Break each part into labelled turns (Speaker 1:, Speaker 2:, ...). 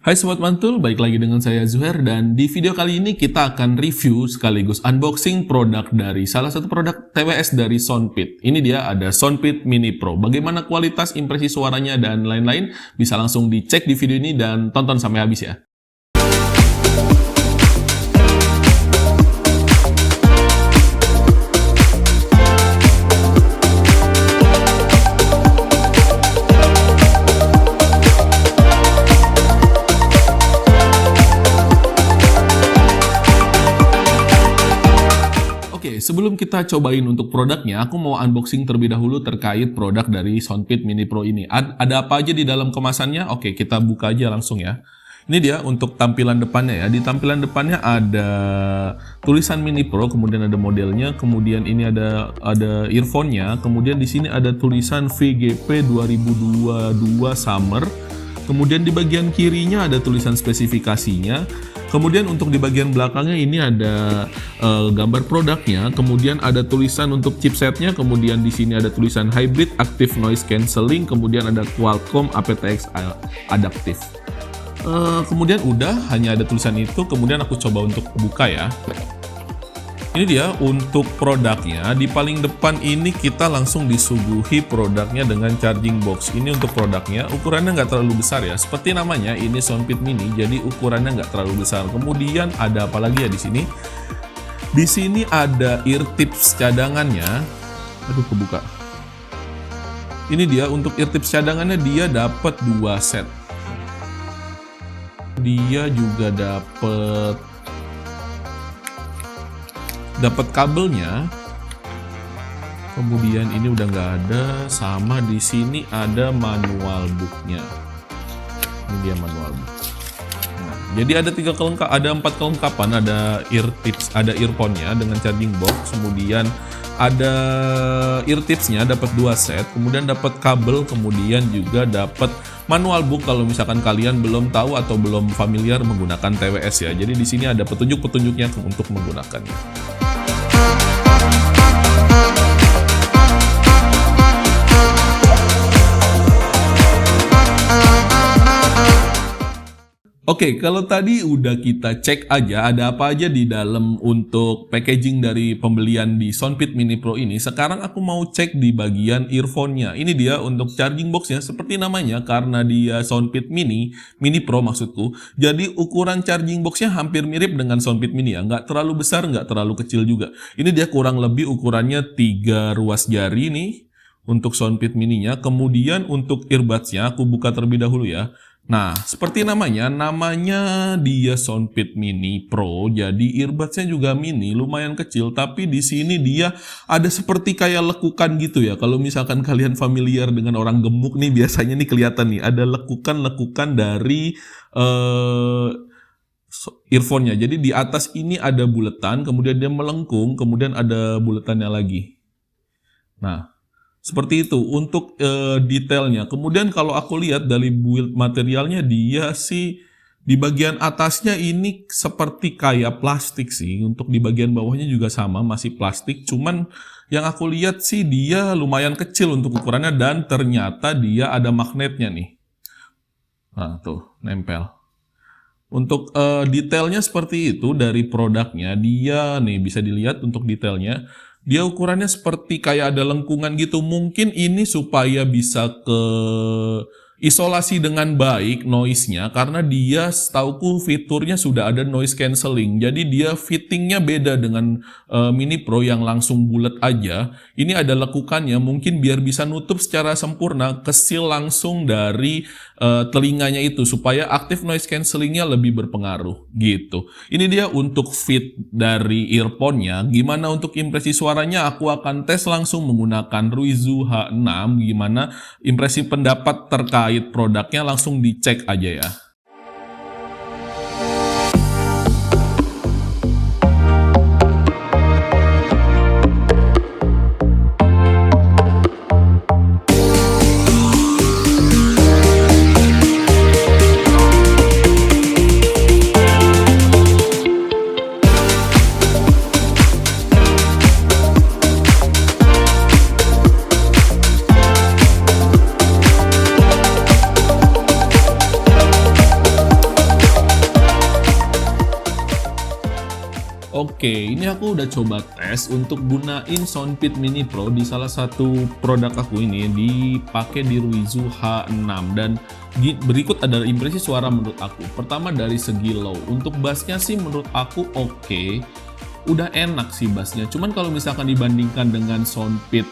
Speaker 1: Hai Sobat Mantul, balik lagi dengan saya Zuhair dan di video kali ini kita akan review sekaligus unboxing produk dari salah satu produk TWS dari Soundpit. Ini dia ada Soundpit Mini Pro. Bagaimana kualitas, impresi suaranya dan lain-lain bisa langsung dicek di video ini dan tonton sampai habis ya. Sebelum kita cobain untuk produknya, aku mau unboxing terlebih dahulu terkait produk dari Soundpit Mini Pro ini. Ada apa aja di dalam kemasannya? Oke, kita buka aja langsung ya. Ini dia untuk tampilan depannya ya. Di tampilan depannya ada tulisan Mini Pro, kemudian ada modelnya, kemudian ini ada earphone-nya, kemudian di sini ada tulisan VGP 2022 Summer. Kemudian di bagian kirinya ada tulisan spesifikasinya. Kemudian untuk di bagian belakangnya ini ada gambar produknya, kemudian ada tulisan untuk chipsetnya, kemudian di sini ada tulisan Hybrid Active Noise Cancelling, kemudian ada Qualcomm aptX Adaptive. Kemudian udah hanya ada tulisan itu, kemudian aku coba untuk buka ya. Ini dia untuk produknya. Di paling depan ini kita langsung disuguhi produknya dengan charging box. Ini untuk produknya, ukurannya nggak terlalu besar ya. Seperti namanya, ini Soundpit Mini, jadi ukurannya nggak terlalu besar. Kemudian ada apa lagi ya di sini? Di sini ada ear tips cadangannya. Aduh, kebuka. Ini dia untuk ear tips cadangannya, dia dapat 2 set. Dia juga dapat kabelnya, kemudian ini udah nggak ada, sama di sini ada manual booknya. Ini dia manual book. Nah, jadi ada 4 kelengkapan, ada ear tips, ada earphone-nya dengan charging box, kemudian ada ear tipsnya dapat 2 set, kemudian dapat kabel, kemudian juga dapat manual book kalau misalkan kalian belum tahu atau belum familiar menggunakan TWS ya. Jadi di sini ada petunjuk-petunjuknya untuk menggunakannya. Oke, kalau tadi udah kita cek aja ada apa aja di dalam untuk packaging dari pembelian di Soundpit Mini Pro ini. Sekarang aku mau cek di bagian earphone-nya. Ini dia untuk charging box-nya, seperti namanya karena dia Soundpit Mini Pro maksudku. Jadi ukuran charging box-nya hampir mirip dengan Soundpit Mini ya. Nggak terlalu besar, nggak terlalu kecil juga. Ini dia kurang lebih ukurannya 3 ruas jari nih untuk Soundpit Mini-nya. Kemudian untuk earbuds-nya aku buka terlebih dahulu ya. Nah, seperti namanya dia Soundpit Mini Pro, jadi earbuds-nya juga mini, lumayan kecil, tapi di sini dia ada seperti kayak lekukan gitu ya. Kalau misalkan kalian familiar dengan orang gemuk nih, biasanya nih kelihatan nih, ada lekukan-lekukan dari earphone-nya. Jadi di atas ini ada buletan, kemudian dia melengkung, kemudian ada buletannya lagi. Nah, seperti itu untuk detailnya. Kemudian kalau aku lihat dari build materialnya, dia sih di bagian atasnya ini seperti kayak plastik sih. Untuk di bagian bawahnya juga sama, masih plastik. Cuman yang aku lihat sih dia lumayan kecil untuk ukurannya dan ternyata dia ada magnetnya nih. Nah tuh, nempel. Untuk detailnya seperti itu dari produknya. Dia nih bisa dilihat untuk detailnya. Dia ukurannya seperti kayak ada lengkungan gitu. Mungkin ini supaya bisa ke isolasi dengan baik noise-nya, karena dia setauku fiturnya sudah ada noise cancelling. Jadi dia fittingnya beda dengan Mini Pro yang langsung bulat aja. Ini ada lekukannya, mungkin biar bisa nutup secara sempurna kesil langsung dari telinganya itu, supaya active noise cancellingnya lebih berpengaruh gitu. Ini dia untuk fit dari earphone-nya. Gimana untuk impresi suaranya? Aku akan tes langsung menggunakan Ruizu H6. Gimana impresi pendapat terkait produknya, langsung dicek aja ya. Oke, ini aku udah coba tes untuk gunain Soundpit Mini Pro di salah satu produk aku ini, dipakai di Ruizu H6, dan berikut ada impresi suara menurut aku. Pertama dari segi low, untuk bassnya sih menurut aku oke, udah enak sih bassnya. Cuman kalau misalkan dibandingkan dengan Soundpit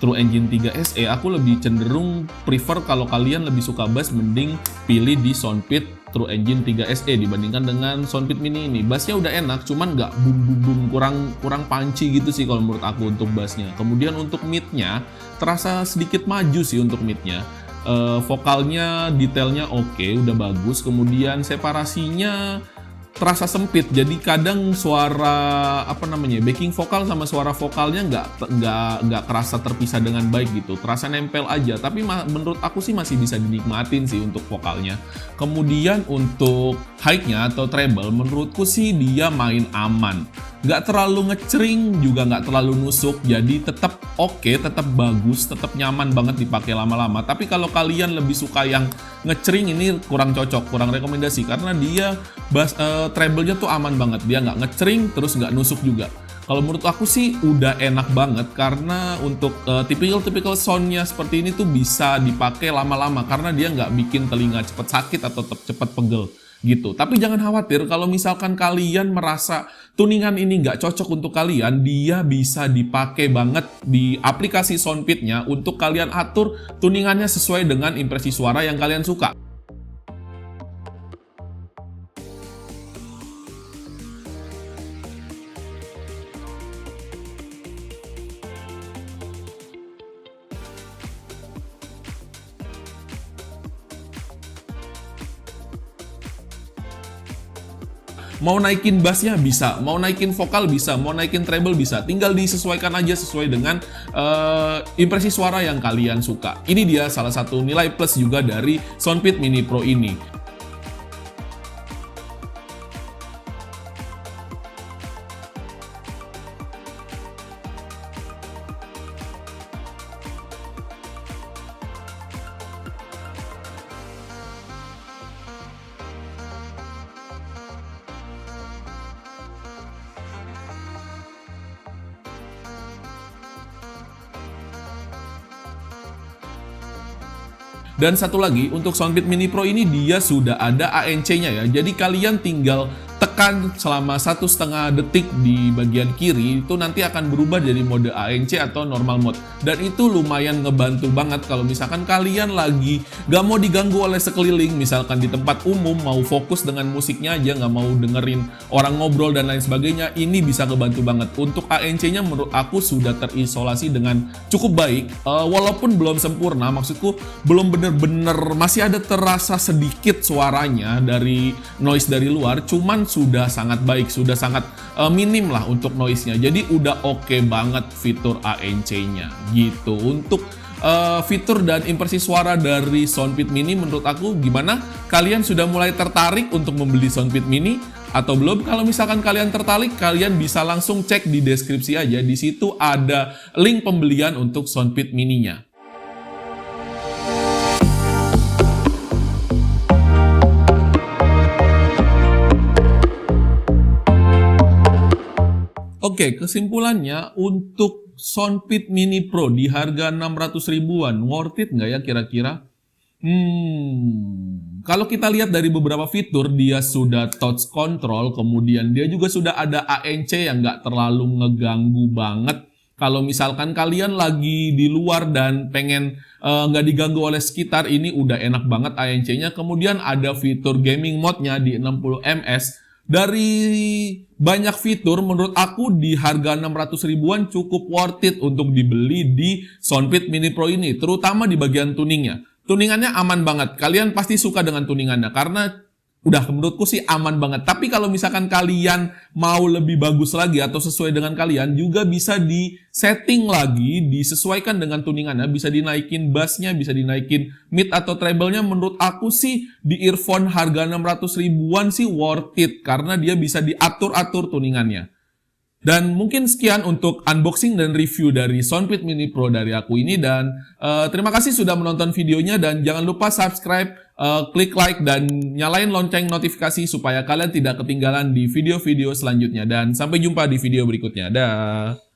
Speaker 1: True Engine 3 SE, aku lebih cenderung prefer kalau kalian lebih suka bass, mending pilih di Soundpit True Engine 3 SE dibandingkan dengan Soundpit Mini ini. Bassnya udah enak, cuman nggak boom, kurang punchy gitu sih kalau menurut aku untuk bassnya. Kemudian untuk mid-nya, terasa sedikit maju sih untuk mid-nya. Vokalnya, detailnya oke, udah bagus. Kemudian separasinya terasa sempit, jadi kadang suara backing vokal sama suara vokalnya nggak kerasa terpisah dengan baik gitu, terasa nempel aja. Tapi menurut aku sih masih bisa dinikmatin sih untuk vokalnya. Kemudian untuk high-nya atau treble, menurutku sih dia main aman, nggak terlalu ngecering juga nggak terlalu nusuk, jadi tetap oke, tetap bagus, tetap nyaman banget dipakai lama-lama. Tapi kalau kalian lebih suka yang ngecering, ini kurang cocok, kurang rekomendasi, karena dia treble-nya tuh aman banget, dia nggak ngecering terus nggak nusuk juga. Kalau menurut aku sih udah enak banget, karena untuk typical sound-nya seperti ini tuh bisa dipakai lama-lama karena dia nggak bikin telinga cepet sakit atau cepet pegel gitu. Tapi jangan khawatir kalau misalkan kalian merasa tuningan ini nggak cocok untuk kalian, dia bisa dipakai banget di aplikasi Soundpit-nya untuk kalian atur tuningannya sesuai dengan impresi suara yang kalian suka. Mau naikin bassnya bisa, mau naikin vokal bisa, mau naikin treble bisa. Tinggal disesuaikan aja sesuai dengan impresi suara yang kalian suka. Ini dia salah satu nilai plus juga dari Soundpit Mini Pro ini. Dan satu lagi, untuk Soundpit Mini Pro ini dia sudah ada ANC-nya ya. Jadi kalian tinggal tekan selama 1,5 detik di bagian kiri, itu nanti akan berubah jadi mode ANC atau normal mode. Dan itu lumayan ngebantu banget kalau misalkan kalian lagi gak mau diganggu oleh sekeliling, misalkan di tempat umum mau fokus dengan musiknya aja, gak mau dengerin orang ngobrol dan lain sebagainya, ini bisa ngebantu banget. Untuk ANC-nya menurut aku sudah terisolasi dengan cukup baik, walaupun belum sempurna, maksudku belum bener-bener, masih ada terasa sedikit suaranya dari noise dari luar, cuman sudah sangat baik, sudah sangat minim lah untuk noise-nya. Jadi udah oke banget fitur ANC-nya gitu. Untuk fitur dan impresi suara dari Soundpit Mini menurut aku gimana? Kalian sudah mulai tertarik untuk membeli Soundpit Mini atau belum? Kalau misalkan kalian tertarik, kalian bisa langsung cek di deskripsi aja. Di situ ada link pembelian untuk Soundpit Mini-nya. Oke, kesimpulannya untuk Soundpit Mini Pro di harga 600 ribuan, worth it nggak ya kira-kira? Kalau kita lihat dari beberapa fitur, dia sudah touch control, kemudian dia juga sudah ada ANC yang nggak terlalu ngeganggu banget. Kalau misalkan kalian lagi di luar dan pengen nggak diganggu oleh sekitar, ini udah enak banget ANC-nya. Kemudian ada fitur gaming mode-nya di 60 ms. Dari banyak fitur, menurut aku di harga 600 ribuan cukup worth it untuk dibeli di Soundpit Mini Pro ini, terutama di bagian tuningnya. Tuningannya aman banget, kalian pasti suka dengan tuningannya, karena udah menurutku sih aman banget. Tapi kalau misalkan kalian mau lebih bagus lagi atau sesuai dengan kalian, juga bisa di setting lagi, disesuaikan dengan tuningannya, bisa dinaikin bassnya, bisa dinaikin mid atau treble-nya. Menurut aku sih di earphone harga 600 ribuan sih worth it, karena dia bisa diatur-atur tuningannya. Dan mungkin sekian untuk unboxing dan review dari Soundpit Mini Pro dari aku ini. Dan terima kasih sudah menonton videonya. Dan jangan lupa subscribe, klik like, dan nyalain lonceng notifikasi supaya kalian tidak ketinggalan di video-video selanjutnya. Dan sampai jumpa di video berikutnya. Dah.